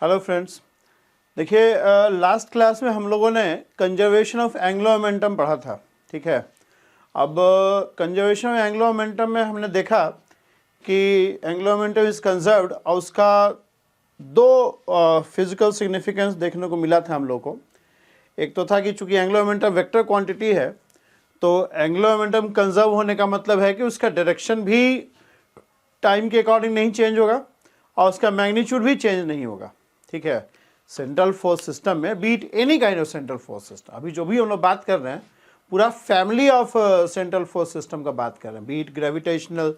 Hello friends, देखिए last class में हम लोगों ने कंजर्वेशन ऑफ एंगुलर मोमेंटम पढ़ा था। ठीक है, अब कंजर्वेशन ऑफ एंगुलर मोमेंटम में हमने देखा कि एंगुलर मोमेंटम इज कंजर्व्ड और उसका दो फिजिकल सिग्निफिकेंस देखने को मिला था हम लोग को। एक तो था कि चूंकि एंगुलर मोमेंटम वेक्टर क्वांटिटी है तो एंगुलर मोमेंटम कंजर्व होने का मतलब है कि उसका डायरेक्शन भी टाइम के अकॉर्डिंग नहीं चेंज होगा और उसका मैग्नीट्यूड भी चेंज नहीं होगा। ठीक है, सेंट्रल फोर्स सिस्टम में be it any kind of central force system, अभी जो भी हम लोग बात कर रहे हैं पूरा family of central force system का बात कर रहे हैं, बीट ग्रेविटेशनल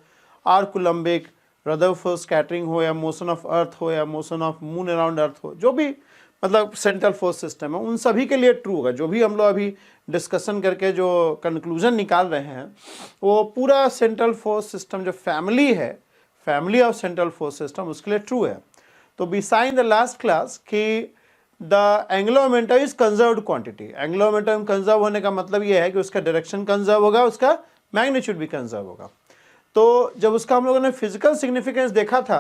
और कूलम्बिक, रदरफोर्ड स्कैटरिंग हो या मोशन ऑफ अर्थ हो या मोशन ऑफ मून अराउंड अर्थ हो, जो भी मतलब सेंट्रल फोर्स सिस्टम है उन सभी के लिए ट्रू होगा। जो भी हम लोग अभी डिस्कशन करके जो कंक्लूजन निकाल रहे हैं वो पूरा सेंट्रल फोर्स सिस्टम जो फैमिली है, family of central force system, उसके लिए ट्रू है। तो बिसाइड द लास्ट क्लास कि the angular momentum is conserved quantity. Angular momentum conserve होने का मतलब ये है कि उसका डायरेक्शन कंजर्व होगा, उसका मैग्नीट्यूड भी कंजर्व होगा। तो जब उसका हम लोगों ने फिजिकल सिग्निफिकेंस देखा था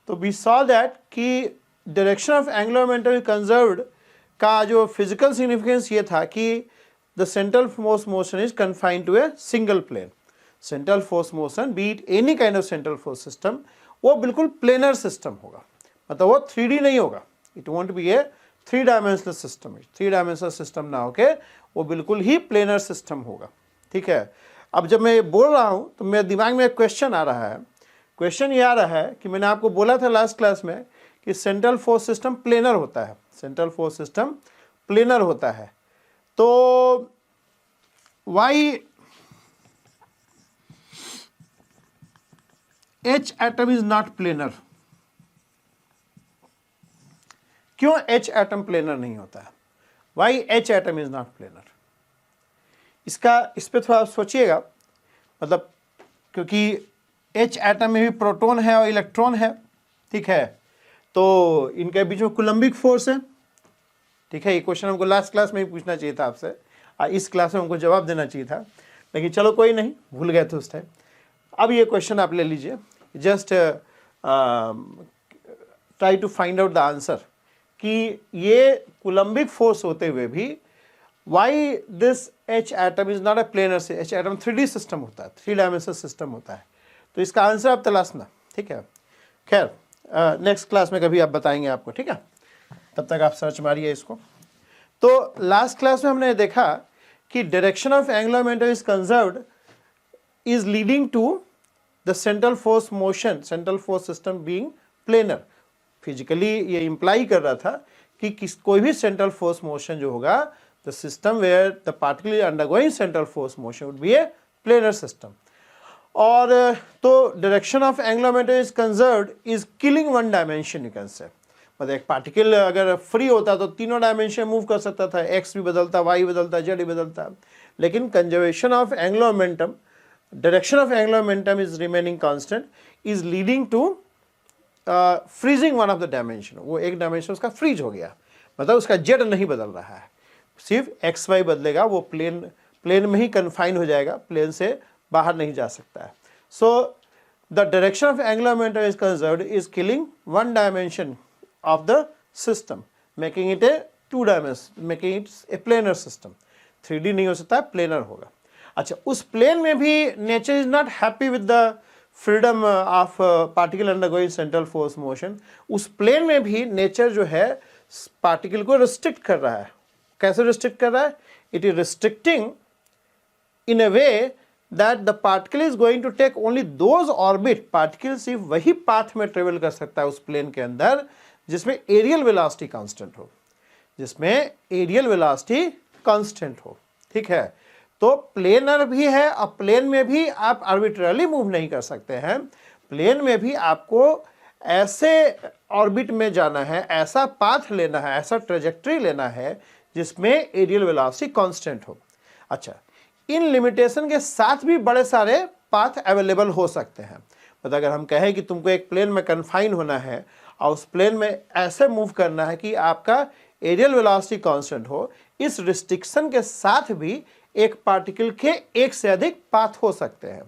तो वी सॉ दैट कि direction of angular momentum is conserved का जो फिजिकल सिग्निफिकेंस ये था कि the central force motion is confined to a single plane. Central force motion be it any kind of central force system वो बिल्कुल planar system होगा, मतलब वो 3D नहीं होगा। It won't be a 3 dimensional system, 3 dimensional system ना होके वो बिल्कुल ही प्लेनर सिस्टम होगा। ठीक है, अब जब मैं ये बोल रहा हूँ तो मेरे दिमाग में एक क्वेश्चन आ रहा है। क्वेश्चन ये आ रहा है कि मैंने आपको बोला था लास्ट क्लास में कि सेंट्रल फोर्स सिस्टम प्लेनर होता है, सेंट्रल फोर्स सिस्टम प्लेनर होता है। तो why H atom is not planar, क्यों H atom प्लेनर नहीं होता है? Why H atom is not planar? इस पे थोड़ा सोचिएगा, मतलब क्योंकि H atom में भी प्रोटॉन है और इलेक्ट्रॉन है। ठीक है, तो इनके बीच में कूलम्बिक फोर्स है। ठीक है, ये क्वेश्चन हमको लास्ट क्लास में ही पूछना चाहिए था आपसे, इस क्लास में हमको जवाब देना चाहिए था, लेकिन चलो कोई नहीं, भूल गए थे उस टाइम। अब ये क्वेश्चन आप ले लीजिए, just try to find out the answer कि ये कूलम्बिक फोर्स होते हुए भी why this H atom is not a planar से। H एटम 3D सिस्टम होता है, 3 डायमेंशनल सिस्टम होता है, तो इसका आंसर आप तलाशना। ठीक है, खैर नेक्स्ट क्लास में कभी आप बताएंगे आपको। ठीक है, तब तक आप सर्च मारिए इसको। तो लास्ट क्लास में हमने देखा कि direction of angular momentum is conserved is leading to the central force motion, central force system being planar. Physically ये इंप्लाई कर रहा था कि कोई भी सेंट्रल फोर्स मोशन जो होगा, the system where the particle is undergoing central force motion would be a planar system. और तो direction of angular momentum is conserved is killing one dimension, you can say. मतलब एक particle अगर free होता तो तीनों डायमेंशन मूव कर सकता था, एक्स भी बदलता, वाई बदलता, जेड भी बदलता। लेकिन conservation of angular momentum, direction of angular momentum is remaining constant, is leading to freezing one of the dimension। वो एक डायमेंशन उसका फ्रीज हो गया, मतलब उसका जेड नहीं बदल रहा है, सिर्फ एक्स वाई बदलेगा, वो प्लेन में ही कन्फाइन हो जाएगा, प्लेन से बाहर नहीं जा सकता है। So the direction of angular momentum is conserved is killing one dimension of the system, making it A 2 dimension, making it A planar system. 3D नहीं हो सकता, प्लेनर होगा। अच्छा, उस प्लेन में भी nature is not happy with the freedom of particle undergoing central force motion. उस plane में भी नेचर जो है पार्टिकल को रिस्ट्रिक्ट कर रहा है। कैसे रिस्ट्रिक्ट कर रहा है? It is restricting in a way that the particle is going to take only those orbit. Particle सिर्फ वही पाथ में ट्रेवल कर सकता है उस प्लेन के अंदर जिसमें एरियल वेलोसिटी कांस्टेंट हो, जिसमें एरियल वेलोसिटी कांस्टेंट हो। ठीक है, तो प्लेनर भी है, अब प्लेन में भी आप आर्बिट्रली मूव नहीं कर सकते हैं। प्लेन में भी आपको ऐसे ऑर्बिट में जाना है, ऐसा पाथ लेना है, ऐसा ट्रेजेक्ट्री लेना है जिसमें एरियल वेलोसिटी कांस्टेंट हो। अच्छा, इन लिमिटेशन के साथ भी बड़े सारे पाथ अवेलेबल हो सकते हैं। मतलब अगर हम कहें कि तुमको एक प्लेन में कन्फाइन होना है और उस प्लेन में ऐसे मूव करना है कि आपका एरियल वेलोसिटी कांस्टेंट हो, इस रिस्ट्रिक्शन के साथ भी एक पार्टिकल के एक से अधिक पाथ हो सकते हैं।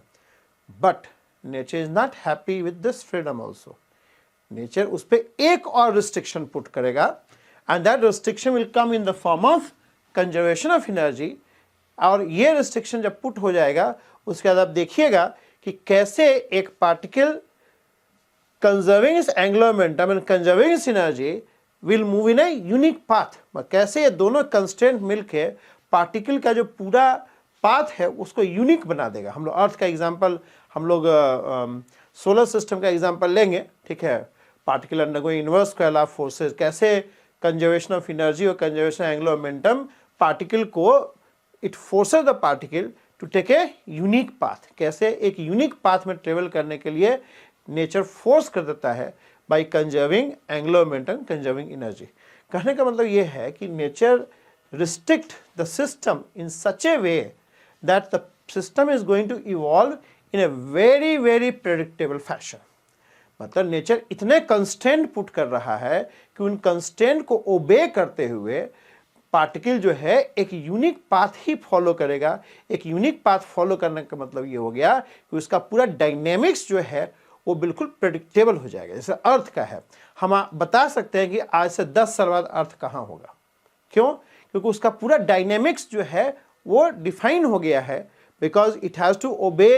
But nature is not happy with this freedom also. Nature उस पर एक और रिस्ट्रिक्शन पुट करेगा, and that restriction will come in the form of conservation of energy. और ये रिस्ट्रिक्शन जब पुट हो जाएगा उसके बाद आप देखिएगा कि कैसे एक पार्टिकल कंजर्विंग इस एंगुलर मोमेंटम एंड कंजर्विंग इस energy will move in A unique path. कैसे ये दोनों कंस्ट्रेंट मिलके पार्टिकल का जो पूरा पाथ है उसको यूनिक बना देगा। हम लोग अर्थ का एग्जांपल, हम लोग सोलर सिस्टम का एग्जांपल लेंगे, ठीक है। Particle undergoing inverse square law of forces, कैसे कंजर्वेशन ऑफ एनर्जी और कंजर्वेशन एंगुलर मोमेंटम पार्टिकल को, it forces the particle to take a unique path. कैसे एक यूनिक पाथ में ट्रेवल करने के लिए नेचर फोर्स कर देता है by conserving angular momentum, conserving energy. कहने का मतलब ये है कि nature restrict the system in such a way that the system is going to evolve in a very very predictable fashion। मतलब नेचर इतने कंस्टेंट पुट कर रहा है कि उन कंस्टेंट को ओबे करते हुए पार्टिकल जो है एक यूनिक पाथ ही फॉलो करेगा। एक यूनिक पाथ फॉलो करने का मतलब ये हो गया कि उसका पूरा डायनेमिक्स जो है वो बिल्कुल प्रेडिक्टेबल हो जाएगा। जैसे अर्थ का है, हम बता सकते हैं कि आज से 10 साल बाद अर्थ कहाँ होगा। क्यों? क्योंकि उसका पूरा डायनेमिक्स जो है वो डिफाइन हो गया है, because it has to obey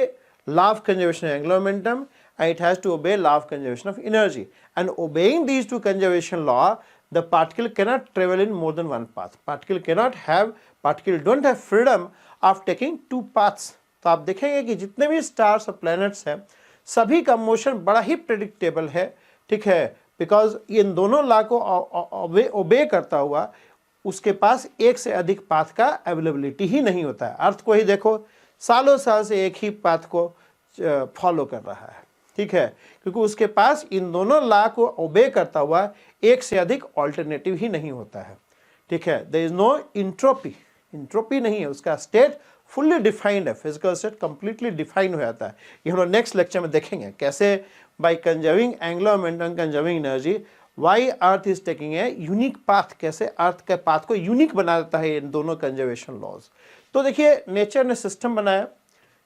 law of conservation of angular momentum and it has to obey law of conservation of energy, and obeying these two conservation law the particle cannot travel in more than one path। particle don't have freedom of taking two paths। तो आप देखेंगे कि जितने भी stars और planets हैं सभी का मोशन बड़ा ही प्रेडिक्टेबल है, ठीक है, बिकॉज इन दोनों लॉ को ओबे करता हुआ उसके पास एक से अधिक पाथ का अवेलेबिलिटी ही नहीं होता है। अर्थ को ही देखो, सालों साल से एक ही पाथ को फॉलो कर रहा है, ठीक है, क्योंकि उसके पास इन दोनों लॉ को ओबे करता हुआ एक से अधिक ऑल्टरनेटिव ही नहीं होता है, ठीक है। There is no entropy, entropy नहीं है, उसका स्टेट फुल्ली डिफाइंड है, फिजिकल स्टेट कंप्लीटली डिफाइन हो जाता है। ये हम लोग नेक्स्ट लेक्चर में देखेंगे कैसे by conserving angular momentum, conserving energy, why earth is taking a unique path, कैसे अर्थ के पाथ को यूनिक बना देता है इन दोनों कंजर्वेशन लॉज। तो देखिए नेचर ने सिस्टम बनाया,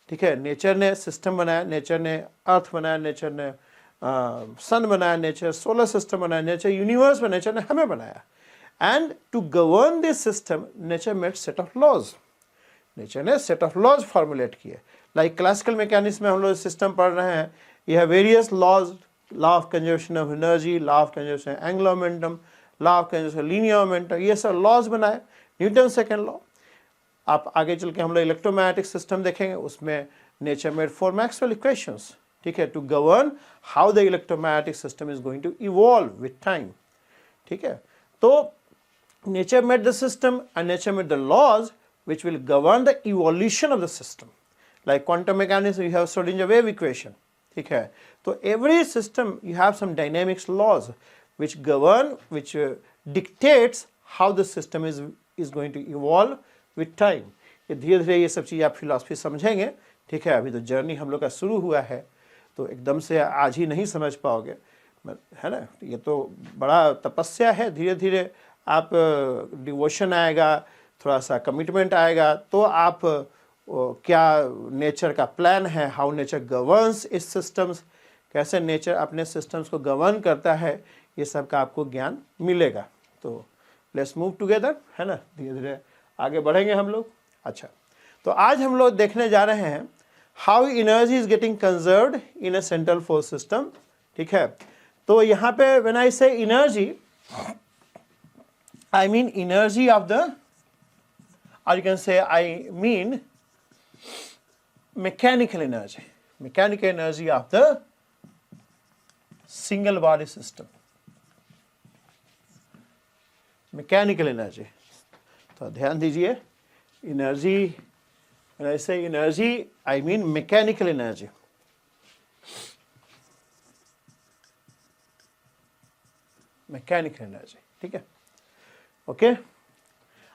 ठीक है, नेचर ने सिस्टम बनाया, नेचर ने अर्थ बनाया, नेचर ने सन बनाया, नेचर सोलर सिस्टम बनाया, नेचर यूनिवर्स में, नेचर ने हमें बनाया। And to govern this system nature made set of laws, nature ने सेट ऑफ लॉज फॉर्मुलेट किए। लाइक क्लासिकल मैकेनिक्स में हम लोग सिस्टम पढ़ रहे हैं, यह various laws, law of conservation of energy, law of conservation angular momentum, law of conservation linear momentum, ये सब लॉज बनाए, न्यूटन सेकेंड लॉ। आप आगे चल के हम लोग इलेक्ट्रोमैग्नेटिक सिस्टम देखेंगे, उसमें नेचर मेड 4 मैक्सवेल इक्वेशंस, ठीक है, to govern how the electromagnetic system is going to evolve with time, ठीक है। तो nature made the system and nature made the laws which will govern the evolution of the system, like quantum mechanics you have Schrodinger wave equation, ठीक है। तो every system you have some dynamics laws which govern, which dictates how the system is going to evolve with time। ये धीरे धीरे ये सब चीज़ आप philosophy समझेंगे, ठीक है। अभी तो जर्नी हम लोग का शुरू हुआ है, तो एकदम से आज ही नहीं समझ पाओगे, है ना। ये तो बड़ा तपस्या है, धीरे धीरे आप डिवोशन आएगा, थोड़ा सा कमिटमेंट आएगा, तो आप क्या नेचर का प्लान है, हाउ नेचर गवर्न्स इस सिस्टम्स, कैसे नेचर अपने सिस्टम्स को गवर्न करता है, ये सब का आपको ज्ञान मिलेगा। तो लेट्स मूव टुगेदर, है ना, धीरे धीरे आगे बढ़ेंगे हम लोग। अच्छा, तो आज हम लोग देखने जा रहे हैं how energy is getting conserved in a central force system, ठीक है। तो यहाँ पे व्हेन आई से energy, I mean energy of the, or you can say I mean mechanical energy, mechanical energy of the single body system, mechanical energy। तो ध्यान दीजिए, energy, when I say energy I mean mechanical energy, mechanical energy, ठीक है, okay.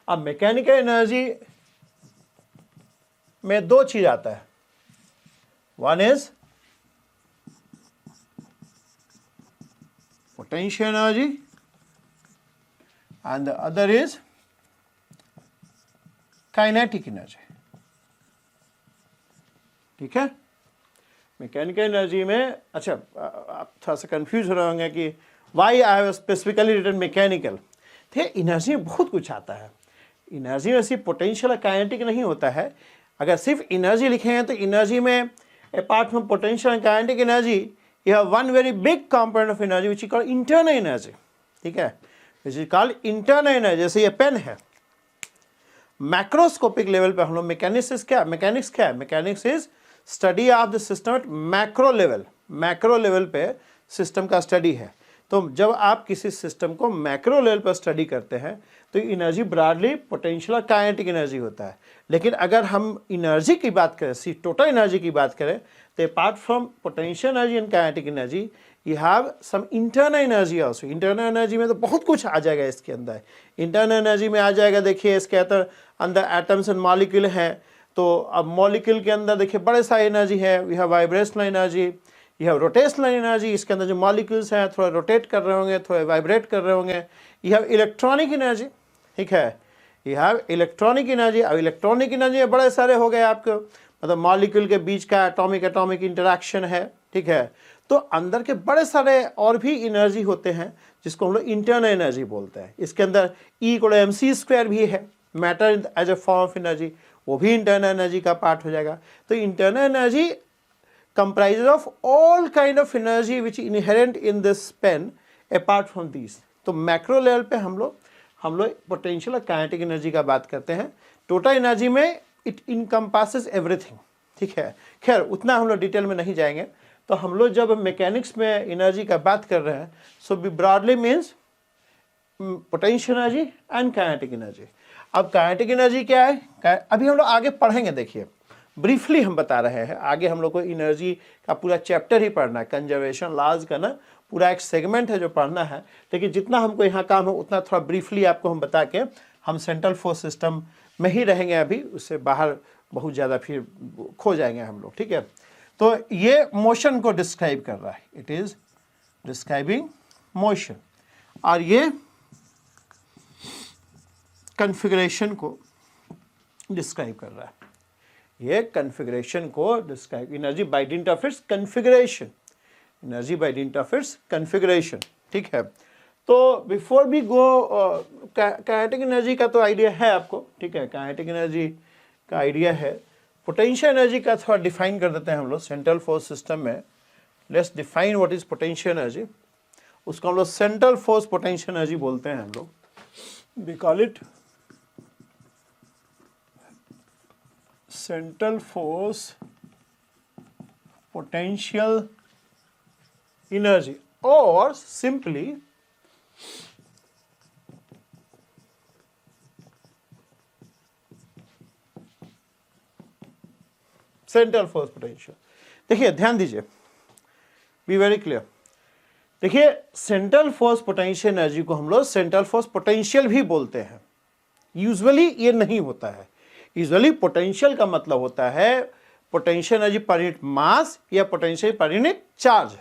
अब mechanical energy में दो चीज आता है, one is potential energy and the other is kinetic energy, ठीक है। मैकेनिकल एनर्जी में, अच्छा आप थोड़ा सा कंफ्यूज हो रहे होंगे कि why I have specifically written mechanical. तो एनर्जी में बहुत कुछ आता है। एनर्जी में सिर्फ पोटेंशियल काइनेटिक नहीं होता है। अगर सिर्फ एनर्जी लिखेंगे तो एनर्जी में apart from potential and kinetic energy you have one very big component of energy which is called internal energy. ठीक है, which is called internal energy. जैसे ये पेन है, मैक्रोस्कोपिक लेवल पे हम लोग मैकेनिक्स क्या है, mechanics is study of the system eight macro level. Macro level पे सिस्टम का स्टडी है। तो जब आप किसी सिस्टम को मैक्रो लेवल पर स्टडी करते हैं तो एनर्जी ब्रॉडली पोटेंशियल और काइनेटिक एनर्जी होता है। लेकिन अगर हम एनर्जी की बात करें, सी टोटल एनर्जी की बात करें, तो apart from potential energy and kinetic energy you have some internal energy also. Internal energy में तो बहुत कुछ आ जाएगा इसके अंदर। इंटरनल एनर्जी में आ जाएगा, देखिए इसके अंदर एटम्स एंड मॉलिक्यूल हैं, तो अब मॉलिक्यूल के अंदर देखिए बड़े सारी एनर्जी है। We have vibrational energy, you have rotational energy, इसके अंदर जो मॉलिक्यूल्स हैं थोड़ा रोटेट कर रहे होंगे, थोड़े वाइब्रेट कर रहे होंगे। यू हैव इलेक्ट्रॉनिक एनर्जी, ठीक है, यू हैव इलेक्ट्रॉनिक एनर्जी। अब इलेक्ट्रॉनिक एनर्जी में बड़े सारे हो गए आपको, मतलब मॉलिक्यूल के बीच का एटॉमिक इंटरेक्शन है, ठीक है। तो अंदर के बड़े सारे और भी एनर्जी होते हैं जिसको हम लोग इंटरनल एनर्जी बोलते हैं। इसके अंदर E=mc² भी है, matter as a form of energy, वो भी इंटरनल एनर्जी का पार्ट हो जाएगा। तो internal energy comprises of all kind of energy which inherent in this pen apart from these। तो मैक्रो लेवल पे हम लोग पोटेंशियल और काइनेटिक एनर्जी का बात करते हैं। टोटल एनर्जी में इट इनकम्पासेस एवरीथिंग, ठीक है। खैर उतना हम लोग डिटेल में नहीं जाएंगे। तो हम लोग जब मैकेनिक्स में एनर्जी का बात कर रहे हैं, so be broadly means potential energy and kinetic energy. अब काइनेटिक एनर्जी क्या है, अभी हम लोग आगे पढ़ेंगे। देखिए ब्रीफली हम बता रहे हैं, आगे हम लोग को एनर्जी का पूरा चैप्टर ही पढ़ना है, कंजर्वेशन लॉज का ना पूरा एक सेगमेंट है जो पढ़ना है। लेकिन जितना हमको यहाँ काम है उतना थोड़ा ब्रीफली आपको हम बता के हम सेंट्रल फोर्स सिस्टम में ही रहेंगे अभी, उससे बाहर बहुत ज़्यादा फिर खो जाएंगे हम लोग, ठीक है। तो ये मोशन को डिस्क्राइब कर रहा है, इट इज़ डिस्क्राइबिंग मोशन, और ये कन्फिग्रेशन को डिस्क्राइब कर रहा है। ये कन्फिग्रेशन को describe, energy by dint of its configuration, energy by dint of its configuration, ठीक है। तो before we go, kinetic energy का तो आइडिया है आपको, ठीक है, काइनेटिक एनर्जी का आइडिया है। पोटेंशियल एनर्जी का थोड़ा डिफाइन कर देते हैं हम लोग सेंट्रल फोर्स सिस्टम में। Let's define what is potential energy. उसको हम लोग सेंट्रल फोर्स पोटेंशियल एनर्जी बोलते हैं हम लोग, we call it central force potential energy, or simply central force potential। देखिए ध्यान दीजिए, बी वेरी क्लियर। देखिए सेंट्रल फोर्स पोटेंशियल एनर्जी को हम लोग सेंट्रल फोर्स पोटेंशियल भी बोलते हैं। यूजुअली ये नहीं होता है। यूजुअली पोटेंशियल का मतलब होता है पोटेंशियल एनर्जी पर यूनिट मास या पोटेंशियल पर यूनिट चार्ज,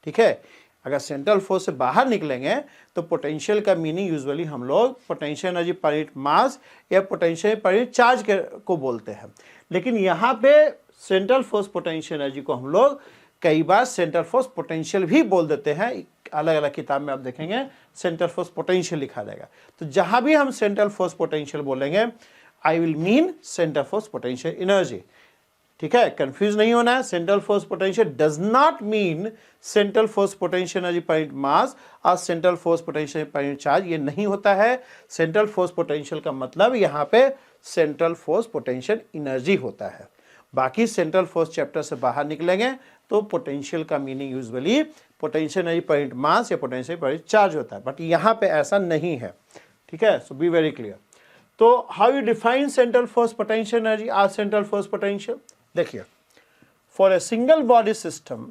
ठीक है। अगर सेंट्रल फोर्स से बाहर निकलेंगे तो पोटेंशियल का मीनिंग यूजुअली हम लोग पोटेंशियल एनर्जी पर यूनिट मास या पोटेंशियल पर यूनिट चार्ज को बोलते हैं। लेकिन यहाँ पे सेंट्रल फोर्स पोटेंशियल एनर्जी को हम लोग कई बार सेंट्रल फोर्स पोटेंशियल भी बोल देते हैं। अलग अलग किताब में आप देखेंगे सेंट्रल फोर्स पोटेंशियल लिखा जाएगा। तो जहाँ भी हम सेंट्रल फोर्स पोटेंशियल बोलेंगे I will mean center force potential energy, ठीक है, कंफ्यूज नहीं होना है। Central force potential does not mean central force potential energy per unit mass और central force potential per unit charge, ये नहीं होता है। सेंट्रल फोर्स पोटेंशियल का मतलब यहाँ पे सेंट्रल फोर्स पोटेंशियल एनर्जी होता है। बाकी सेंट्रल फोर्स चैप्टर से बाहर निकलेंगे तो पोटेंशियल का meaning usually potential energy per unit मास या पोटेंशियल पर यूनिट चार्ज होता है, बट यहाँ पे ऐसा नहीं है, ठीक है। सो बी वेरी क्लियर। तो how you define central force potential energy और सेंट्रल फोर्स पोटेंशियल? देखिए, for a single body system,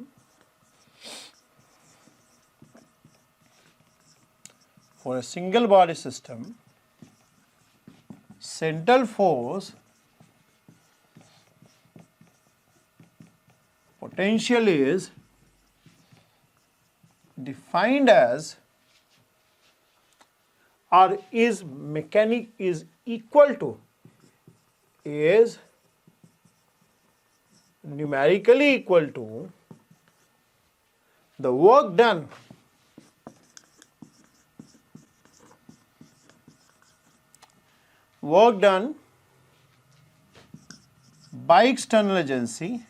for a single body system, central force potential is defined as or is equal to is numerically equal to the work done by external agency।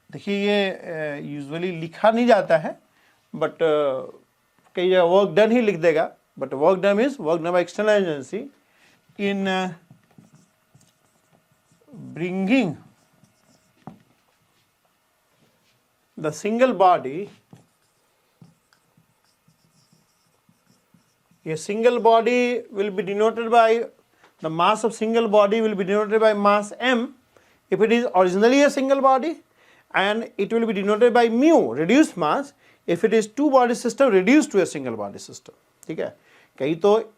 देखिए ये usually लिखा नहीं जाता है, but कई जगह work done ही लिख देगा, but work done is work done by external agency in bringing the single body, a single body will be denoted by the mass of single body will be denoted by mass m if it is originally a single body, and it will be denoted by mu reduced mass if it is two body system reduced to a single body system। ठीक है, कई तो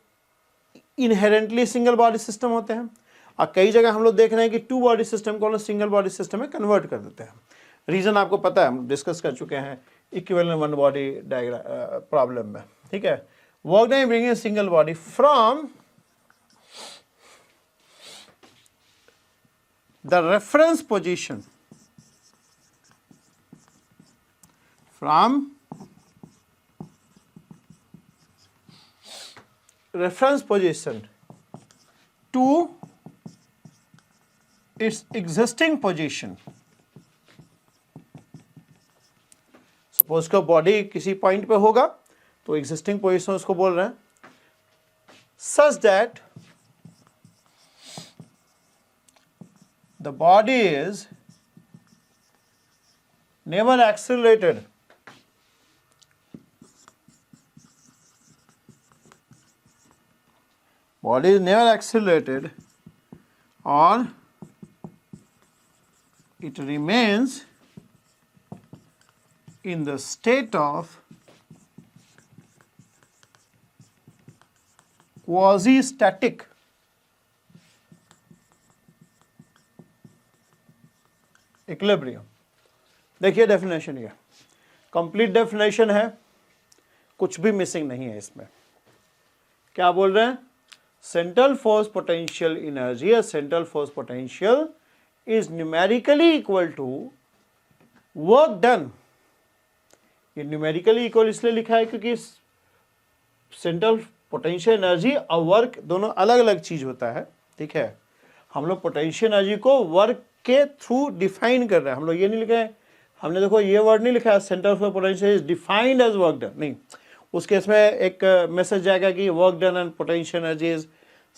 inherently single body system होते हैं और कई जगह हम लोग देख रहे हैं कि टू बॉडी सिस्टम को सिंगल बॉडी सिस्टम में कन्वर्ट कर देते हैं। रीजन आपको पता है, हम डिस्कस कर चुके हैं equivalent one body diagram problem में। ठीक है, work done bringing single body from the reference position, from reference position to its existing position। Suppose का बॉडी किसी पॉइंट पे होगा तो एग्जिस्टिंग पोजीशन उसको बोल रहे हैं, such that the body is never accelerated body is never accelerated or it remains in the state of quasi-static equilibrium। देखिए डेफिनेशन, ये कंप्लीट डेफिनेशन है, कुछ भी मिसिंग नहीं है इसमें। क्या बोल रहे हैं? Central force potential energy or central force potential is numerically equal to work done। ये numerically equal इसलिए लिखा है क्योंकि central potential energy और वर्क दोनों अलग अलग चीज होता है। ठीक है, हम लोग पोटेंशियल एनर्जी को वर्क के थ्रू डिफाइन कर रहे हैं। हम लोग ये नहीं लिखे, हमने देखो ये वर्ड नहीं लिखा है centre for potential is defined as work done, नहीं। उस केस में एक मैसेज जाएगा कि work done and potential energy is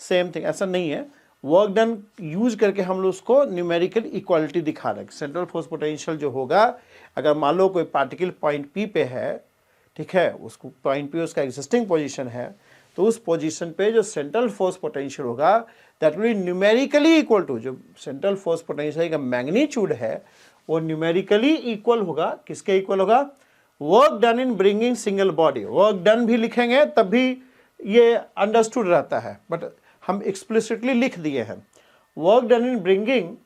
same thing, ऐसा नहीं है। वर्क डन यूज करके हम लोग उसको न्यूमेरिकल इक्वालिटी दिखा रहे हैं। सेंट्रल फोर्स पोटेंशियल जो होगा, अगर मान लो कोई पार्टिकल पॉइंट पी पे है, ठीक है, उसको पॉइंट पी उसका एग्जिस्टिंग पोजीशन है, तो उस पोजीशन पे जो सेंट्रल फोर्स पोटेंशियल होगा that will be numerically equal to, जो सेंट्रल फोर्स पोटेंशियल का मैग्नीट्यूड है वो न्यूमेरिकली इक्वल होगा, किसके इक्वल होगा? Work done in bringing single body. Work done भी लिखेंगे तब भी ये अंडरस्टूड रहता है, बट हम एक्सप्लिसिटली लिख दिए हैं work done in bringing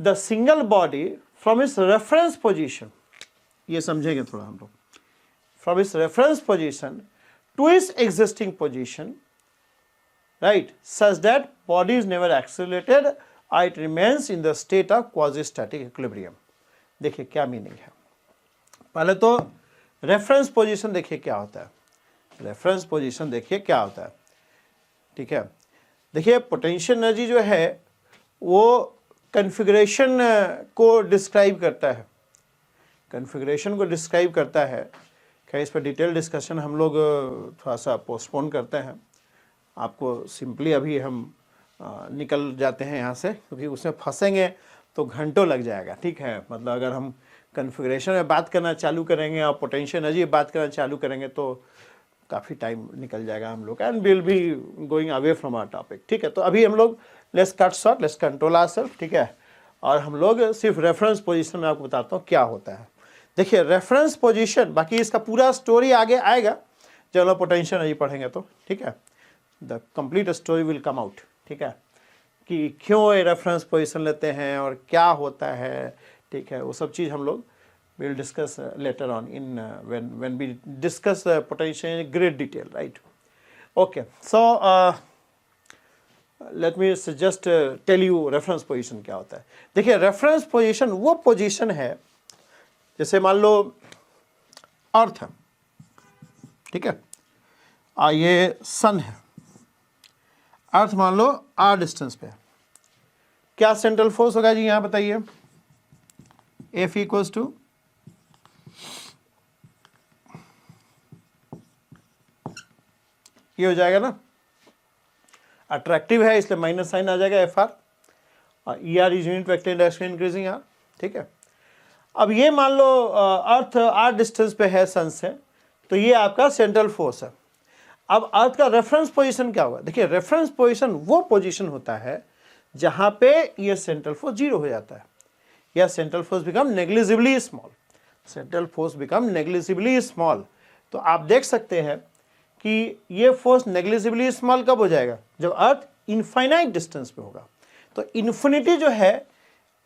the single body from its reference position. ये समझेंगे थोड़ा हम लोग। From its reference position to its existing position, right, such that body is never accelerated और it remains in the state of quasi static equilibrium. देखिए क्या meaning है। पहले तो रेफरेंस पोजीशन देखिए क्या होता है। रेफरेंस पोजीशन देखिए क्या होता है। ठीक है, देखिए पोटेंशियल एनर्जी जो है वो कॉन्फ़िगरेशन को डिस्क्राइब करता है, कॉन्फ़िगरेशन को डिस्क्राइब करता है। क्या इस पर डिटेल डिस्कशन हम लोग थोड़ा सा पोस्टपोन करते हैं। आपको सिंपली अभी हम निकल जाते हैं यहाँ से, क्योंकि उसमें फंसेंगे तो घंटों लग जाएगा। ठीक है, मतलब अगर हम कॉन्फ़िगरेशन में बात करना चालू करेंगे और पोटेंशियल एनर्जी में बात करना चालू करेंगे तो काफ़ी टाइम निकल जाएगा हम लोग, and will be going away from our topic. ठीक है, तो अभी हम लोग let's cut short, let's control ourselves. ठीक है, और हम लोग सिर्फ रेफरेंस पोजीशन में आपको बताता हूँ क्या होता है। देखिए रेफरेंस पोजीशन, बाकी इसका पूरा स्टोरी आगे आएगा जब लोग पोटेंशियल एनर्जी पढ़ेंगे तो। ठीक है, the complete story will come out. ठीक है, कि क्यों ये रेफरेंस पोजीशन लेते हैं और क्या होता है। ठीक है, वो सब चीज़ हम लोग we'll discuss later on in when we discuss potential in great detail, right? Okay, so let me just tell you reference position क्या होता है। देखिए रेफरेंस पोजीशन वो पोजीशन है, जैसे मान लो अर्थ है, ठीक है, ये सन है, अर्थ मान लो आर डिस्टेंस पे है, क्या सेंट्रल फोर्स होगा जी यहां बताइए, एफ इक्वल्स टू ये हो जाएगा ना, अट्रैक्टिव है इसलिए माइनस साइन आ जाएगा एफ आर, और E R is unit vector direction increasing R, ठीक है। अब ये मान लो अर्थ आर डिस्टेंस पे है सन से, तो ये आपका सेंट्रल फोर्स है। अब अर्थ का रेफरेंस पोजीशन क्या होगा, देखिए रेफरेंस पोजीशन वो पोजीशन होता है जहां पे ये सेंट्रल फोर्स जीरो हो जाता है, या central force become negligibly small, central force become negligibly small. तो आप देख सकते हैं कि ये फोर्स नेग्लिजिबली स्मॉल कब हो जाएगा, जब अर्थ इनफाइनाइट डिस्टेंस पे होगा। तो इन्फिनिटी जो है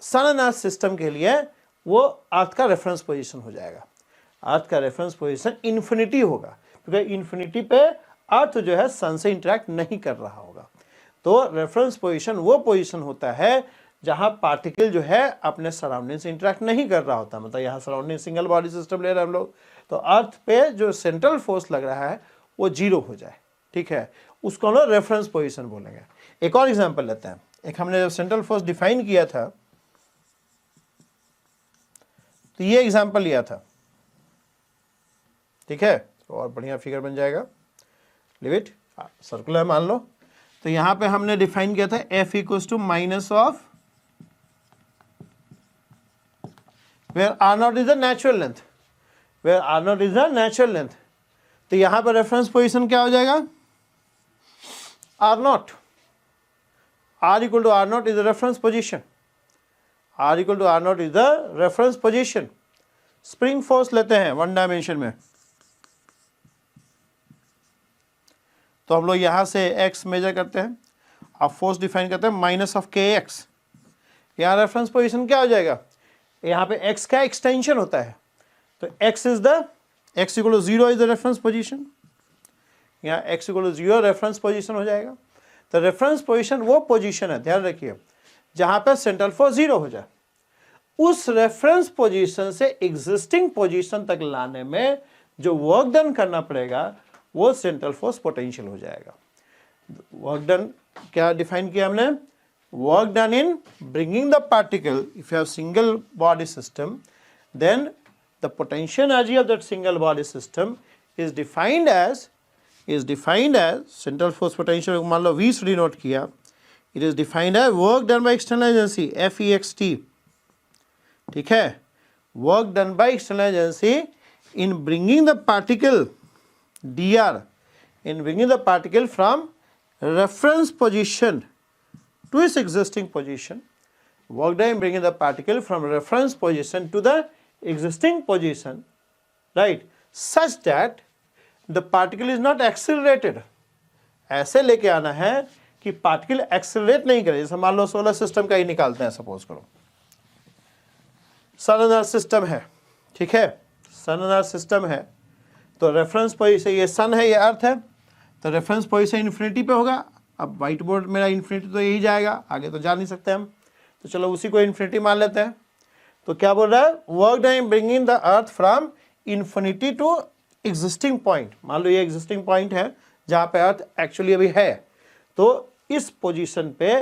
सन एंड अर्थ सिस्टम के लिए वो अर्थ का रेफरेंस पोजीशन हो जाएगा, अर्थ का रेफरेंस पोजीशन इन्फिनिटी होगा, क्योंकि इन्फिनिटी पे अर्थ जो है सन से इंटरेक्ट नहीं कर रहा होगा। तो रेफरेंस पोजीशन वो पोजीशन होता है जहां पार्टिकल जो है अपने सराउंडिंग से इंटरेक्ट नहीं कर रहा होता, मतलब यहाँ सराउंडिंग सिंगल बॉडी सिस्टम ले रहे हैं हम लोग, तो अर्थ पे जो सेंट्रल फोर्स लग रहा है वो जीरो हो जाए, ठीक है, उसको हम लोग रेफरेंस पोजीशन बोलेंगे। एक और एग्जांपल लेते हैं, एक हमने जब सेंट्रल फोर्स डिफाइन किया था तो ये एग्जांपल लिया था, ठीक है, तो और बढ़िया फिगर बन जाएगा, लिव इट, सर्कुलर मान लो। तो यहां पे हमने डिफाइन किया था F equals to minus of where R naught is the natural length, where R naught is the natural length. तो यहां पर रेफरेंस पोजीशन क्या हो जाएगा, R naught, R equal to R naught is the reference position, R equal to R naught is the reference position. Spring force लेते हैं one dimension में, तो हम लोग यहां से x मेजर करते हैं, अब फोर्स डिफाइन करते हैं माइनस ऑफ के एक्स, यहाँ रेफरेंस पोजीशन क्या हो जाएगा, यहाँ पे x का एक्सटेंशन होता है, तो x is the x equal to 0 is the reference position, यहाँ x equal to 0 reference position हो जाएगा। तो रेफरेंस पोजीशन वो पोजीशन है, ध्यान रखिए, जहां पे सेंट्रल फोर्स 0 हो जाए, उस रेफरेंस पोजीशन से एग्जिस्टिंग पोजीशन तक लाने में जो वर्क डन करना पड़ेगा वो सेंट्रल फोर्स पोटेंशियल हो जाएगा। वर्क डन क्या डिफाइन किया हमने, work done in bringing the particle, if you have single body system then the potential energy of that single body system is defined as central force potential, मान लो V से denote किया, it is defined as work done by external agency FEXT, ठीक है, work done by external agency in bringing the particle dr, in bringing the particle from reference position to its existing position, work done in bringing the particle from reference position to the existing position, right, such that the particle is not accelerated, ऐसे लेके आना है कि particle accelerate नहीं करे। जैसे मान लो solar system का ही निकालते हैं, सपोज करो सन एंड अर्थ सिस्टम है, ठीक है, सन एंड अर्थ सिस्टम है, तो रेफरेंस पोजीशन ये सन है, ये अर्थ है, तो रेफरेंस पोजीशन इन्फिनिटी पे होगा। अब व्हाइट बोर्ड मेरा इन्फिनिटी तो यही जाएगा, आगे तो जा नहीं सकते हम, तो चलो उसी को इन्फिनिटी मान लेते हैं। तो क्या बोल रहा है, work done in bringing the earth from infinity to existing point, मान लो ये एग्जिस्टिंग पॉइंट है जहां पे अर्थ एक्चुअली अभी है, तो इस पोजीशन पे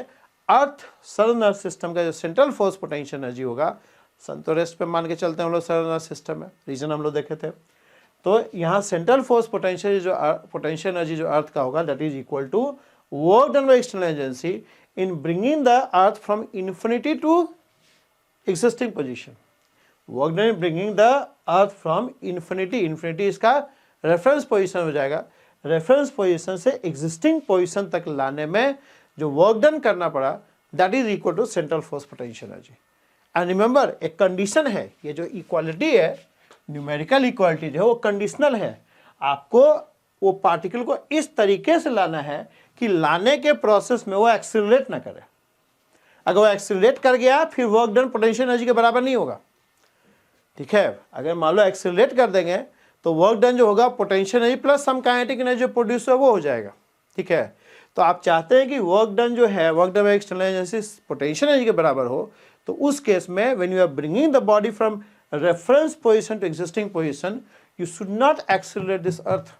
अर्थ सन अर्थ सिस्टम का जो सेंट्रल फोर्स पोटेंशियल एनर्जी होगा, सन तो रेस्ट पे मान के चलते हैं हम लोग, सन अर्थ सिस्टम में रीजन हम लोग देखे थे, तो यहाँ सेंट्रल फोर्स पोटेंशियल जो पोटेंशियल एनर्जी जो अर्थ का होगा that is equal to work done by external agency in bringing the earth from infinity to existing position, work done in bringing the earth from infinity, infinity इसका reference position हो जाएगा, reference position से existing position तक लाने में जो work done करना पड़ा that is equal to central force potential energy। and remember एक condition है, ये जो equality है numerical equality जो है वो conditional है, आपको वो particle को इस तरीके से लाना है कि लाने के process में वो accelerate ना करे। अगर वो एक्सेलरेट कर गया फिर वर्क डन पोटेंशियल एनर्जी के बराबर नहीं होगा, ठीक है, अगर मान लो एक्सेलरेट कर देंगे तो वर्क डन जो होगा potential energy plus some kinetic energy जो प्रोड्यूस हुआ वो हो जाएगा, ठीक है। तो आप चाहते हैं कि वर्क डन जो है, work done by external agency potential energy के बराबर हो, तो उस केस में when you are bringing the body from reference position to existing position, you should not accelerate this earth.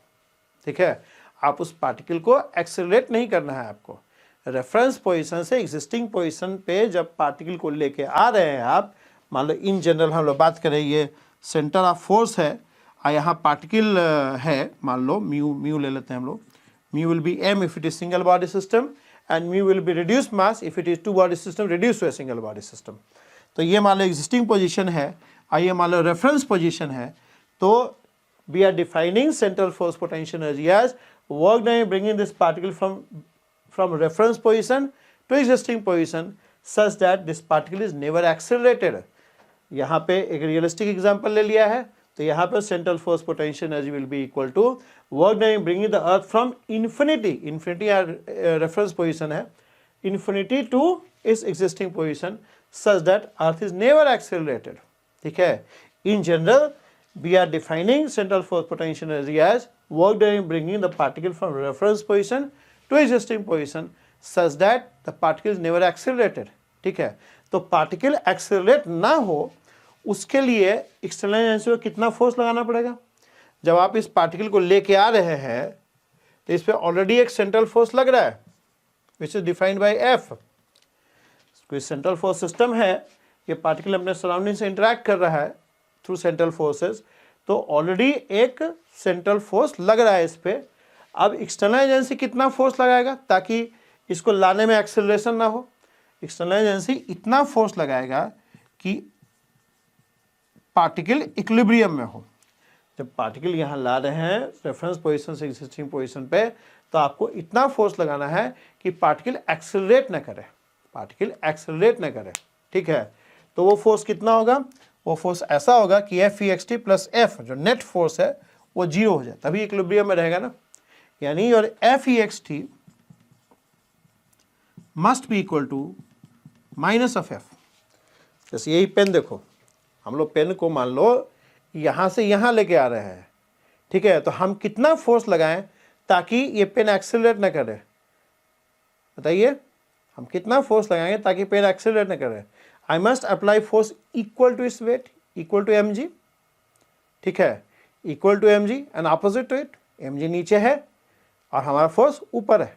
ठीक है, आप उस पार्टिकल को एक्सेलरेट नहीं करना है आपको। रेफरेंस पोजीशन से एग्जिस्टिंग पोजीशन पे जब पार्टिकल को लेके आ रहे हैं आप, मान लो इन जनरल हम लोग बात करें, ये सेंटर ऑफ फोर्स है और यहाँ पार्टिकल है, मान लो म्यू ले लेते हैं हम लोग। Mu will be m if it is single body system and mu will be reduced mass if it is two body system reduced to a single body system। तो ये मान लो एग्जिस्टिंग पोजीशन है और ये मान लो रेफरेंस पोजीशन है। तो we are defining central force potential energy as work done bringing this particle from reference position to existing position such that this particle is never accelerated। यहाँ पे एक रियलिस्टिक एग्जांपल ले लिया है, तो यहाँ पे central force potential energy will be equal to work done bringing the earth from infinity, infinity reference position है, इन्फिनिटी टू इस existing position such that earth is never accelerated. ठीक है, in general we are defining central force potential energy as work done in bringing the particle from reference position to existing position such that the particle is never accelerated। ठीक है, तो particle accelerate ना हो उसके लिए external agency को कितना force लगाना पड़ेगा? जब आप इस पार्टिकल को लेके आ रहे हैं तो इस पर ऑलरेडी एक सेंट्रल फोर्स लग रहा है which is defined by F. कोई सेंट्रल फोर्स सिस्टम है, ये पार्टिकल अपने सराउंडिंग से इंटरेक्ट कर रहा है थ्रू सेंट्रल फोर्सेस, तो ऑलरेडी एक सेंट्रल फोर्स लग रहा है इस पे। अब एक्सटर्नल एजेंसी कितना फोर्स लगाएगा ताकि इसको लाने में एक्सेलरेशन ना हो? एक्सटर्नल एजेंसी इतना फोर्स लगाएगा कि पार्टिकल इक्विलिब्रियम में हो। जब पार्टिकल यहाँ ला रहे हैं रेफरेंस पोजीशन से एग्जिस्टिंग पोजीशन पे, तो आपको इतना फोर्स लगाना है कि पार्टिकल एक्सेलरेट ना करे, पार्टिकल एक्सेलरेट ना करे। ठीक है, तो वो फोर्स कितना होगा? वो फोर्स ऐसा होगा कि F E X T plus F जो नेट फोर्स है वो जीरो हो जाए, तभी इक्विलिब्रियम में रहेगा ना। यानी और F E X T must be equal to minus of F. जैसे यही पेन देखो, हम लोग पेन को मान लो यहाँ से यहाँ लेके आ रहे हैं। ठीक है, तो हम कितना फोर्स लगाएं ताकि ये पेन एक्सेलरेट ना करे? बताइए, हम कितना फोर्स लगाएंगे ताकि पेन एक्सेलरेट ना करे? I must apply force equal to its weight, equal to mg। ठीक है, equal to mg and opposite to it, mg नीचे है और हमारा फोर्स ऊपर है।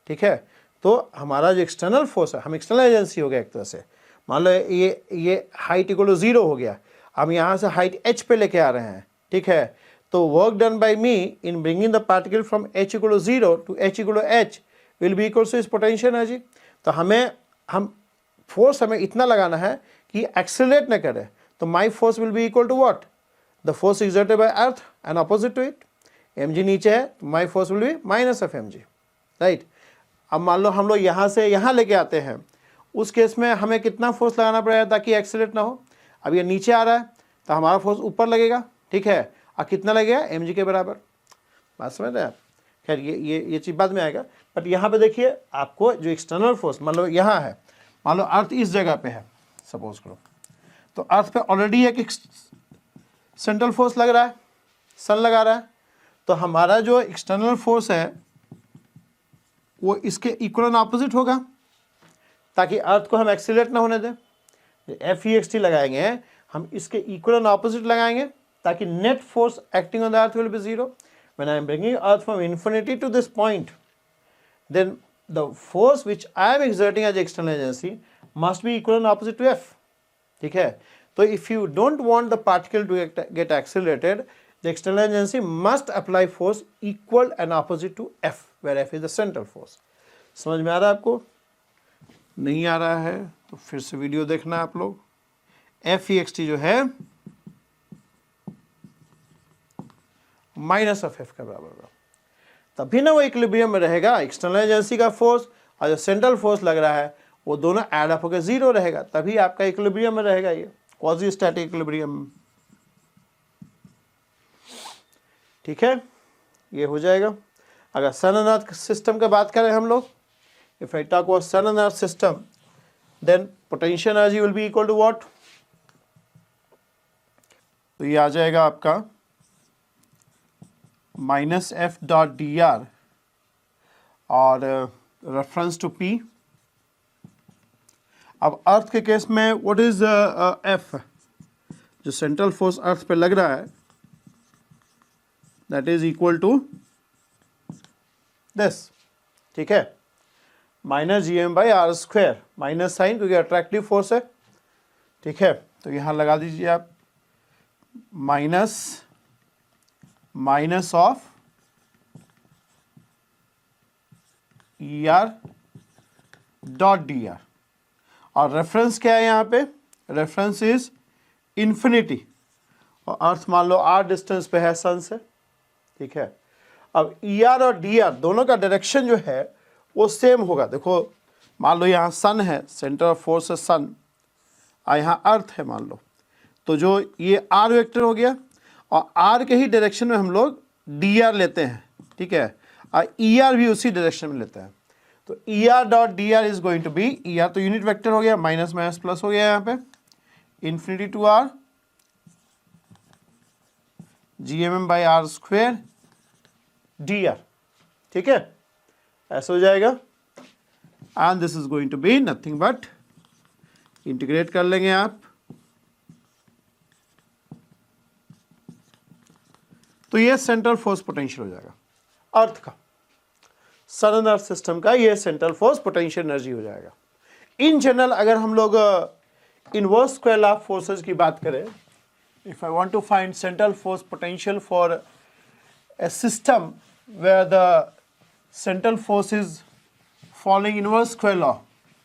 ठीक है, तो हमारा जो एक्सटर्नल फोर्स है, हम एक्सटर्नल एजेंसी हो गया एक तरह से। मान लो ये हाइट इक्वल टू 0 हो गया, हम यहाँ से हाइट h पे लेके आ रहे हैं। ठीक है, तो work done by me in bringing the particle from h equal to 0 to h equal to h will be equal to इस पोटेंशियल एनर्जी। तो हम फोर्स हमें इतना लगाना है कि एक्सेलरेट न करे। तो my force will be equal to what? The force exerted by earth and opposite to it. mg नीचे है तो my force will be minus of mg। Right, अब मान लो हम लोग यहाँ से यहाँ लेके आते हैं, उस केस में हमें कितना फोर्स लगाना पड़ेगा ताकि एक्सेलरेट ना हो? अब ये नीचे आ रहा है तो हमारा फोर्स ऊपर लगेगा। ठीक है, और कितना लगेगा? mg के बराबर। बात समझ रहे हैं आप? खैर ये चीज़ बाद में आएगा, बट यहाँ पे देखिए आपको जो एक्सटर्नल फोर्स मान लो यहाँ है, मान लो अर्थ इस जगह पे है सपोज करो, तो अर्थ पे ऑलरेडी एक सेंट्रल फोर्स लग रहा है, सन लगा रहा है। तो हमारा जो एक्सटर्नल फोर्स है वो इसके इक्वल एंड ऑपोजिट होगा ताकि अर्थ को हम एक्सीलरेट ना होने दें। एफ ई एक्स टी लगाएंगे, हम इसके इक्वल एंड ऑपोजिट लगाएंगे ताकि net force acting on the earth will be zero. When I am bringing earth from infinity to this point, then the force which I am exerting as external agency must be equal and opposite to f। ठीक है, तो if you don't want the particle to get accelerated, the external agency must apply force equal and opposite to f, where f is the central force। समझ में आ रहा है आपको? नहीं आ रहा है तो फिर से वीडियो देखना आप लोग। एफ ई एक्स टी जो है माइनस ऑफ एफ के बराबर होगा, तभी ना वो इक्विलिब्रियम में रहेगा। एक्सटर्नल एजेंसी का फोर्स और जो सेंट्रल फोर्स लग रहा है वो दोनों ऐड अप होकर 0 रहेगा, तभी आपका इक्विलिब्रियम में रहेगा, ये क्वाजी स्टैटिक इक्विलिब्रियम। ठीक है, ये हो जाएगा। अगर सन एंड अर्थ सिस्टम का बात करें हम लोग, if I talk about sun and earth system, then potential energy will be equal to what? तो ये आ जाएगा आपका minus F dot D R और रेफरेंस टू P। अब अर्थ के केस में व्हाट इज F, जो सेंट्रल फोर्स अर्थ पे लग रहा है, that is equal to this, ठीक है, -Gm/r², माइनस साइन क्योंकि अट्रैक्टिव फोर्स है, ठीक है। तो यहां लगा दीजिए आप minus of ER dot dr, और रेफरेंस क्या है यहाँ पे, रेफरेंस इज इन्फिनिटी, और अर्थ मान लो r डिस्टेंस पे है सन से, ठीक है। अब ER और DR दोनों का डायरेक्शन जो है वो सेम होगा। देखो मान लो यहाँ सन है, सेंटर ऑफ फोर्स है सन, और यहाँ अर्थ है मान लो, तो जो ये R वेक्टर हो गया, और R के ही डायरेक्शन में हम लोग DR लेते हैं, ठीक है, और ER भी उसी डायरेक्शन में लेते हैं। तो ER dot DR is going to be, ER तो यूनिट वेक्टर हो गया, माइनस माइनस प्लस हो गया यहाँ पे, infinity to R Gmm/r² dr, ठीक है, ऐसा हो जाएगा। And this is going to be nothing but, integrate कर लेंगे आप, तो ये सेंट्रल फोर्स पोटेंशियल हो जाएगा अर्थ का, सन एंड अर्थ सिस्टम का ये सेंट्रल फोर्स पोटेंशियल एनर्जी हो जाएगा। इन जनरल अगर हम लोग inverse square law of forces की बात करें, if I want to find central force potential for a system where the central force is following inverse square law,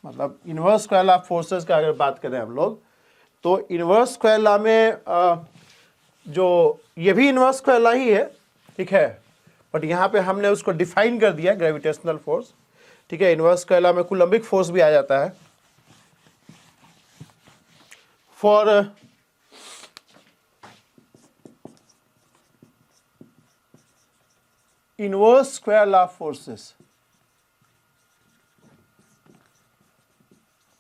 मतलब inverse square law forces का अगर बात करें हम लोग, तो inverse square law में जो ये भी inverse square law ही है, ठीक है, बट यहाँ पे हमने उसको डिफाइन कर दिया ग्रेविटेशनल फोर्स, ठीक है। इनवर्स स्क्वायर लॉ में कूलम्बिक फोर्स भी आ जाता है। For inverse square law of forces,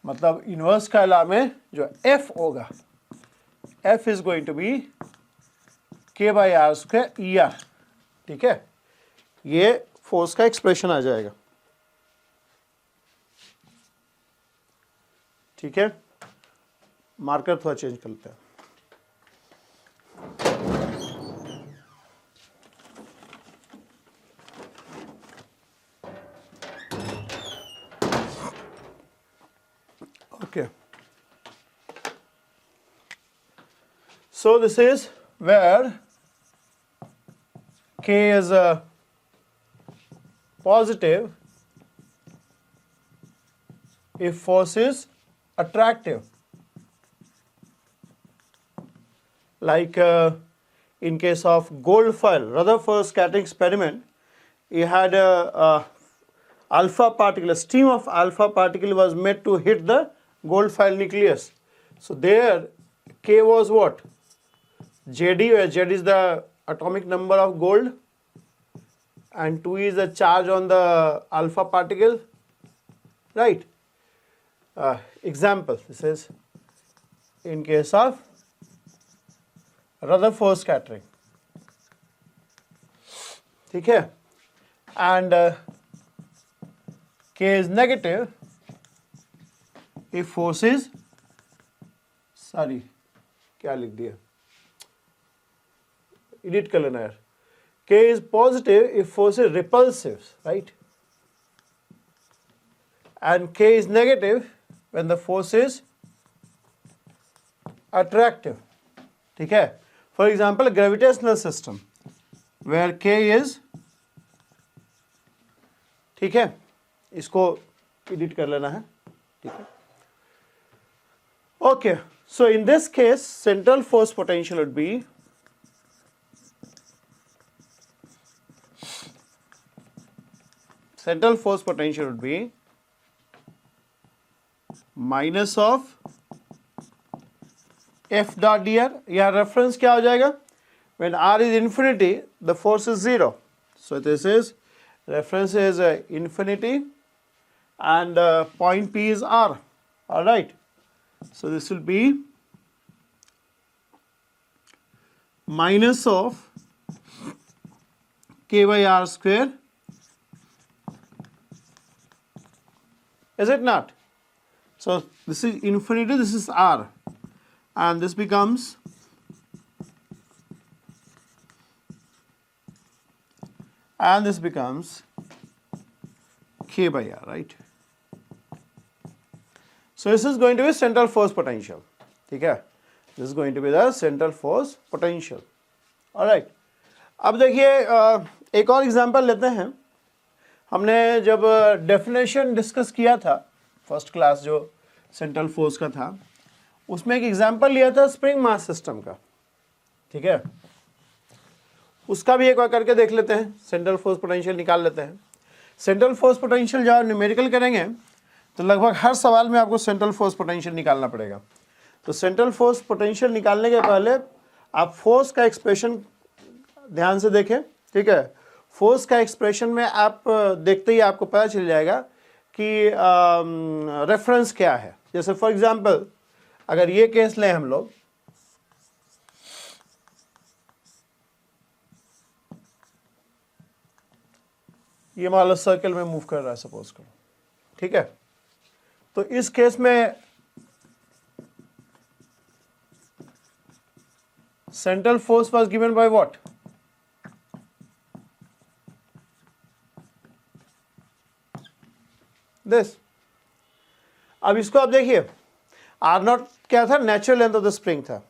मतलब इनवर्स स्क्वायर लॉ में जो F होगा, F is going to be K/r² ER, ठीक है, ये फोर्स का एक्सप्रेशन आ जाएगा, ठीक है। मार्कर थोड़ा चेंज कर लेते हैं। Okay, so this is where K is a positive if force is attractive, like in case of Goldfeil Rutherford scattering experiment, you had a alpha particle, a stream of alpha particle was made to hit the Goldfeil nucleus. So there K was what? JD, where Z is the atomic number of gold and 2 is the charge on the alpha particle, right? Example, this is in case of Rutherford scattering, ठीक है, and K is negative if force is, sorry क्या लिख दिया, edit कर लेना यार, K is positive if force is repulsive, right? And K is negative when the force is attractive, ठीक है। For example, gravitational system where K is, ठीक है, इसको एडिट कर लेना है, ठीक है। Okay, so in this case central force potential would be minus of F dot dr, या रेफरेंस क्या हो जाएगा, when r is infinity the force is 0, so this is reference is infinity and point P is r, all right, so this will be minus of K/r² is it not? So this is infinity, this is R, and this becomes K by R, right? So this is going to be central force potential. ठीक है, this is going to be the central force potential. Alright. अब देखिए एक और example लेते हैं. हमने जब डेफिनेशन डिस्कस किया था फर्स्ट क्लास जो सेंट्रल फोर्स का था, उसमें एक एग्जांपल लिया था स्प्रिंग मास सिस्टम का. ठीक है, उसका भी एक बार करके देख लेते हैं. सेंट्रल फोर्स पोटेंशियल निकाल लेते हैं. सेंट्रल फोर्स पोटेंशियल जब आप न्यूमेरिकल करेंगे तो लगभग हर सवाल में आपको सेंट्रल फोर्स पोटेंशियल निकालना पड़ेगा. तो सेंट्रल फोर्स पोटेंशियल निकालने के पहले आप फोर्स का एक्सप्रेशन ध्यान से देखें. ठीक है, फोर्स का एक्सप्रेशन में आप देखते ही आपको पता चल जाएगा कि रेफरेंस क्या है. जैसे फॉर एग्जांपल अगर ये केस लें हम लोग, ये मान लो सर्कल में मूव कर रहा है सपोज करो. ठीक है, तो इस केस में central force was given by what? This. अब इसको आप देखिए, आर नॉट क्या था? Natural length of the spring था.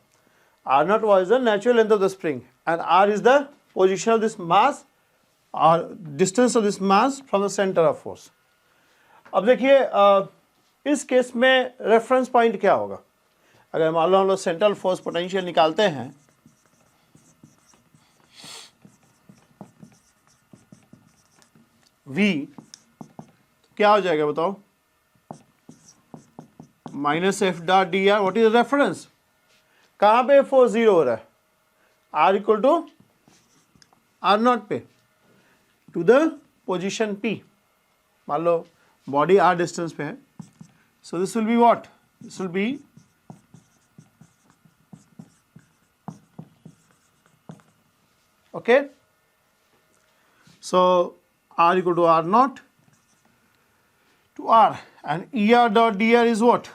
R naught was the natural length of the spring and R is the position of this mass और distance of this mass from the center of force. अब देखिए इस case में reference point क्या होगा? अगर मान लो हम लोग सेंट्रल फोर्स पोटेंशियल निकालते हैं, V क्या हो जाएगा बताओ? Minus F dot D R. What is the reference? कहां पे फोर्स जीरो हो रहा है? R equal to R naught पे टू द पोजिशन P. मान लो बॉडी R डिस्टेंस पे है. So this will be what? This will be okay. So R equal to R naught to R and ER dot DR is what?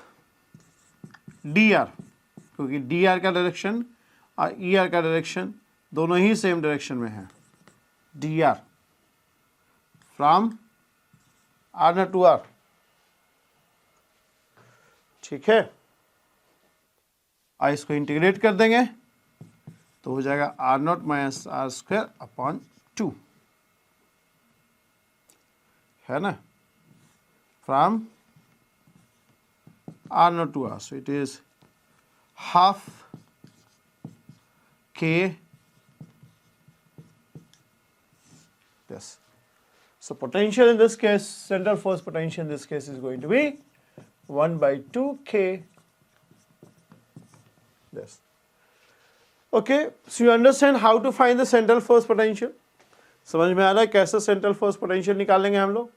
DR, क्योंकि DR का direction और ER का direction दोनों ही same direction में है. DR from R naught to R. ठीक है, इसको इंटीग्रेट कर देंगे तो हो जाएगा R naught minus R square upon 2, है ना, from R naught to R. So it is half K this. So potential in this case, central force potential in this case is going to be 1 by 2 K this. Okay, so you understand how to find the central force potential. समझ में आ रहा है कैसे central force potential निकालेंगे हम लोग?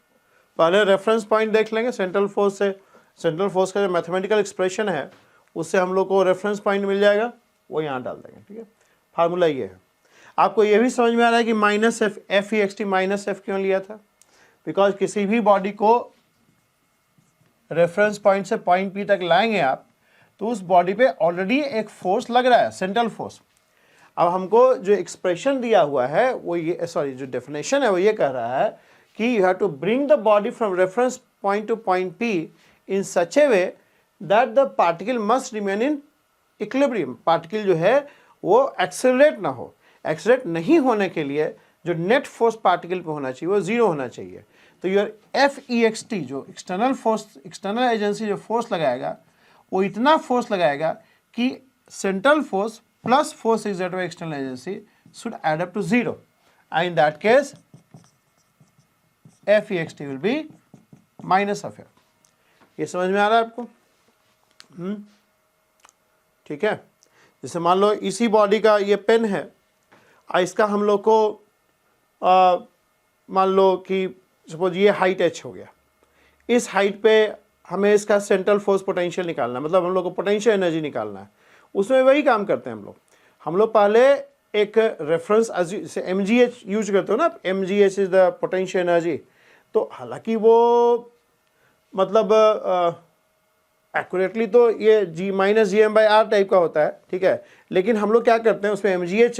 पहले reference point देख लेंगे. सेंट्रल फोर्स से सेंट्रल फोर्स का जो मैथमेटिकल एक्सप्रेशन है उससे हम लोग को रेफरेंस पॉइंट मिल जाएगा, वो यहाँ डाल देंगे. ठीक है, फार्मूला ये है. आपको ये भी समझ में आ रहा है कि minus F, F E X T minus F क्यों लिया था? बिकॉज किसी भी बॉडी को रेफरेंस पॉइंट से पॉइंट पी तक लाएंगे आप, तो उस बॉडी पे ऑलरेडी एक फोर्स लग रहा है, सेंट्रल फोर्स. अब हमको जो एक्सप्रेशन दिया हुआ है वो ये, सॉरी जो डेफिनेशन है वो ये कह रहा है कि you have to bring the body from reference point to point P in such a way that the particle must remain in equilibrium. Particle जो है वो एक्सेलरेट ना हो. एक्सेलरेट नहीं होने के लिए जो नेट फोर्स पार्टिकल पे होना चाहिए वो जीरो होना चाहिए. तो your F E X T जो एक्सटर्नल फोर्स, एक्सटर्नल एजेंसी जो फोर्स लगाएगा वो इतना फोर्स लगाएगा कि central force plus force exerted by external agency should add up to 0, and in that case Fext will be minus of F. ये समझ में आ रहा है आपको? ठीक है. जैसे मान लो इसी बॉडी का ये पेन है, इसका हम लोग को मान लो कि सपोज ये हाइट h हो गया. इस हाइट पे हमें इसका सेंट्रल फोर्स पोटेंशियल निकालना है, मतलब हम लोग को पोटेंशियल एनर्जी निकालना है. उसमें वही काम करते हैं हम लोग पहले एक रेफरेंस जैसे mgh यूज करते हो ना, mgh is the potential energy. तो हालांकि वो मतलब एक्यूरेटली तो ये G minus G M by R type का होता है, ठीक है, लेकिन हम लोग क्या करते हैं उसमें एम जी एच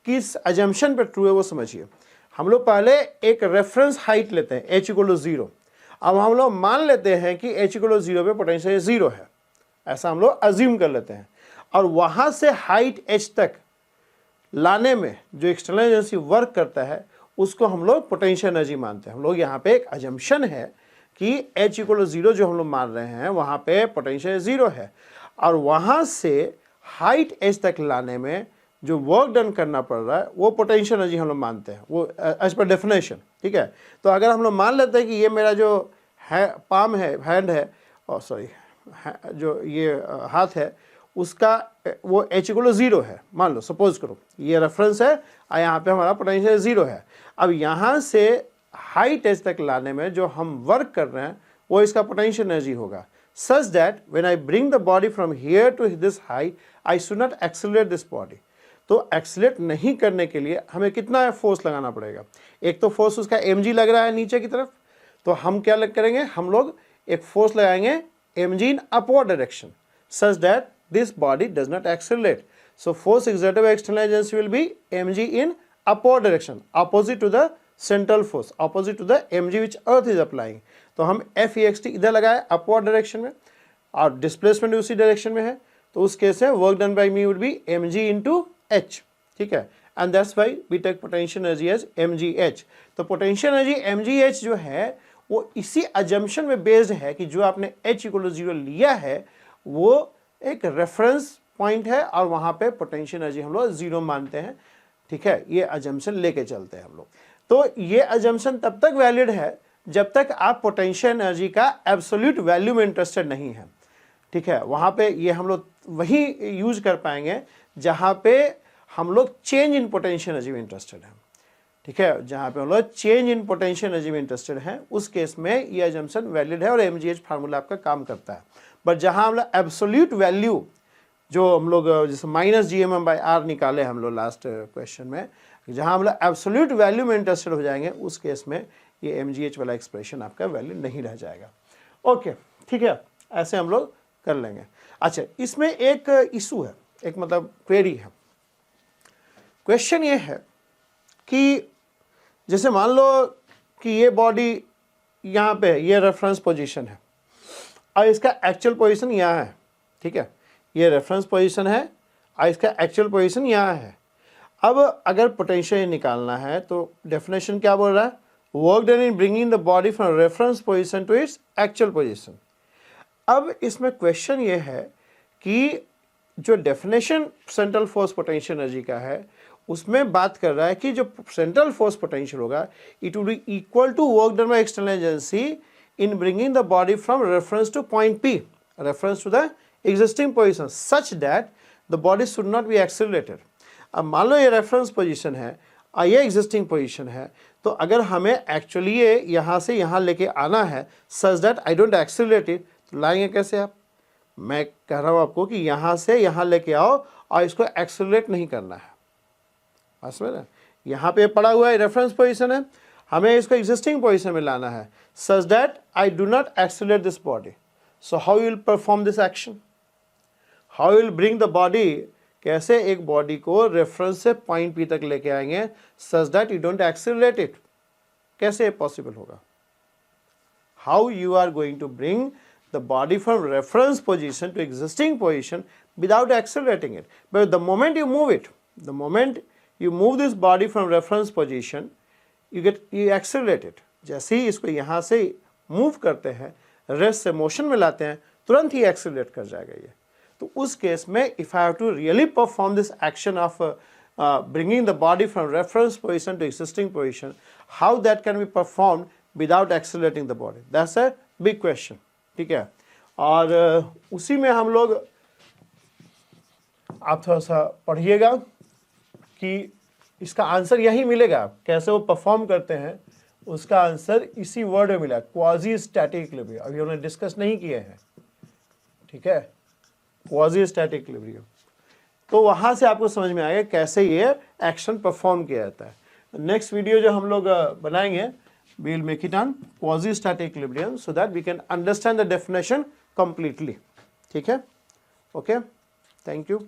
किस अजम्पशन पर ट्रू है वो समझिए। हम लोग पहले एक रेफरेंस हाइट लेते हैं h इक्वल टू 0। अब हम लोग मान लेते हैं कि h इक्वल टू 0 पे पोटेंशियल 0 है, ऐसा हम लोग अज्यूम कर लेते हैं, और वहाँ से हाइट h तक लाने में जो एक्सटर्नल एजेंसी वर्क करता है उसको हम लोग पोटेंशियल एनर्जी मानते हैं। हम लोग यहाँ पे एक अजम्पशन है कि h इक्वल टू 0 जो हम लोग मान रहे हैं वहाँ पे पोटेंशियल 0 है, और वहाँ से हाइट h तक लाने में जो वर्क डन करना पड़ रहा है वो पोटेंशियल एनर्जी हम लोग मानते हैं, वो एज पर डेफिनेशन, ठीक है। तो अगर हम लोग मान लेते हैं कि ये मेरा जो है पाम है, हैंड है, और सॉरी जो ये हाथ है, उसका वो h इक्वल टू 0 है, मान लो, सपोज करो ये रेफरेंस है और यहाँ पे हमारा पोटेंशियल 0 है। अब यहाँ से हाइट h तक लाने में जो हम वर्क कर रहे हैं वो इसका पोटेंशियल एनर्जी होगा, such that when I bring the body from here to this height I should not accelerate this body. तो एक्सेलरेट नहीं करने के लिए हमें कितना फोर्स लगाना पड़ेगा? एक तो फोर्स उसका mg लग रहा है नीचे की तरफ, तो हम क्या करेंगे, हम लोग एक फोर्स लगाएंगे mg in upward direction such that this body does not accelerate. So force exerted by external agency will be mg in upward direction, opposite to the central force, opposite to the mg which earth is applying. तो हम Fext इधर लगाए upward direction में और displacement उसी direction में है, तो उस केस में work done by me would be mg into h, ठीक है, and that's why we take potential energy as mgh। तो पोटेंशियल एनर्जी mgh जो है वो इसी अजम्पशन में बेस्ड है कि जो आपने h इक्वल टू 0 लिया है वो एक रेफरेंस पॉइंट है और वहाँ पे पोटेंशियल एनर्जी हम लोग 0 मानते हैं, ठीक है। ये अजम्पशन लेके चलते हैं हम लोग। तो ये अजम्पशन तब तक वैलिड है जब तक आप पोटेंशियल एनर्जी का एब्सोल्यूट वैल्यू में इंटरेस्टेड नहीं है, ठीक है। वहाँ पे ये हम लोग वही यूज कर पाएंगे जहाँ पे हम लोग चेंज इन पोटेंशियल एनर्जी में इंटरेस्टेड हैं, ठीक है। जहाँ पे हम लोग चेंज इन पोटेंशियल एनर्जी में इंटरेस्टेड हैं उस केस में ये अजम्पशन वैलिड है और mgh फार्मूला आपका काम करता है। बट जहाँ हम लोग एब्सोल्यूट वैल्यू जो हम लोग जैसे माइनस GMM/R निकाले हम लोग लास्ट क्वेश्चन में, जहाँ हम लोग एब्सोल्यूट वैल्यू में इंटरेस्टेड हो जाएंगे उस केस में ये mgh वाला एक्सप्रेशन आपका वैल्यू नहीं रह जाएगा। ओके, ठीक है, ऐसे हम लोग कर लेंगे। अच्छा, इसमें एक इशू है, एक मतलब क्वेरी है। क्वेश्चन ये है कि जैसे मान लो कि ये बॉडी यहाँ पे ये रेफरेंस पोजीशन है और इसका एक्चुअल पोजीशन यहाँ है, ठीक है, ये रेफरेंस पोजीशन है और इसका एक्चुअल पोजीशन यहाँ है। अब अगर पोटेंशियल निकालना है तो डेफिनेशन क्या बोल रहा है, work done in bringing the body from reference position to its actual position. अब इसमें क्वेश्चन ये है कि जो definition central force potential energy का है उसमें बात कर रहा है कि जो सेंट्रल फोर्स पोटेंशियल होगा it will be equal to work done by external agency in bringing the body from reference to point P, reference to the existing position, such that the body should not be accelerated. अब मान लो ये reference position है और ये existing position है, तो अगर हमें एक्चुअली ये यहाँ से यहाँ लेके आना है such that I don't accelerate it, तो लाएंगे कैसे आप? मैं कह रहा हूँ आपको कि यहाँ से यहाँ लेके आओ और इसको एक्सेलरेट नहीं करना है, बस में ना, यहाँ पे पड़ा हुआ है रेफरेंस पोजीशन है, हमें इसको एग्जिस्टिंग पोजीशन में लाना है such that I do not accelerate this body. So how you will perform this action? How you will bring the body? कैसे एक बॉडी को रेफरेंस से पॉइंट P तक लेके आएंगे such that you don't accelerate it? कैसे possible होगा? How you are going to bring the body from reference position to existing position without accelerating it? But the moment you move it, the moment you move this body from reference position, you accelerate it. जैसे ही इसको यहाँ से move करते हैं, rest से motion में लाते हैं, तुरंत ही एक्सेलरेट कर जाएगा ये। तो उस केस में if I have to really perform this action of bringing the body from reference position to existing position, how that can be perform without accelerating the body, that's a big question, ठीक है। और उसी में हम लोग, आप थोड़ा सा पढ़िएगा कि इसका आंसर यही मिलेगा, कैसे वो परफॉर्म करते हैं उसका आंसर इसी वर्ड में मिला, क्वाजी स्टैटिक इक्विलिब्रियम। अभी हमने डिस्कस नहीं किए हैं, ठीक है, क्वाजी स्टैटिक इक्विलिब्रियम। तो वहां से आपको समझ में आएगा कैसे ये एक्शन परफॉर्म किया जाता है। नेक्स्ट वीडियो जो हम लोग बनाएंगे we will make it on quasi-static equilibrium so that we can understand the definition completely. ठीक है? Okay, thank you.